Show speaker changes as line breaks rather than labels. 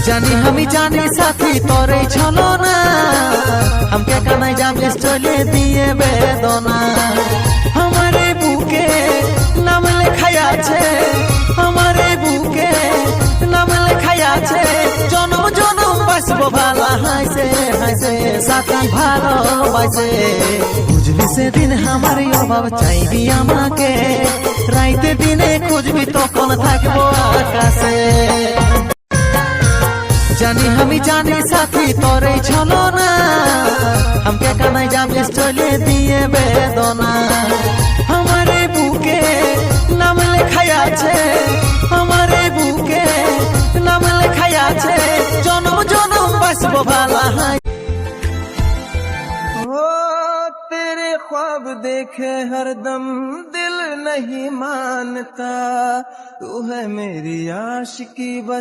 জানি আমি জানি সাথী তোরে ছলো না, আমাকে কানাই যাবে চলে দিয়ে বেদনা। আমারে বুকে নাম লেখাই আছে, আমারে বুকে নাম লেখাই আছে, জনম জনম বাসবো ভালো হাসে হাসে সাথী ভালোবাসে। বুঝলি সেদিন আমার অভাব চাইবি আমাকে, রাইতে দিনে খুঁজবি তখন থাকবো আকাশে। জানি আমি জানি সাথী তোরে ছলো না, আমাকে কানাই যাবে চলে দিয়ে বেদনা। আমারে বুকে নাম লেখাই আছে, আমারে বুকে নাম লেখাই আছে, জনম জনম বাসবো ভালো।
हो तेरे ख्वाब देखे हरदम दिल नहीं मानता, तू है मेरी आशिकी बस।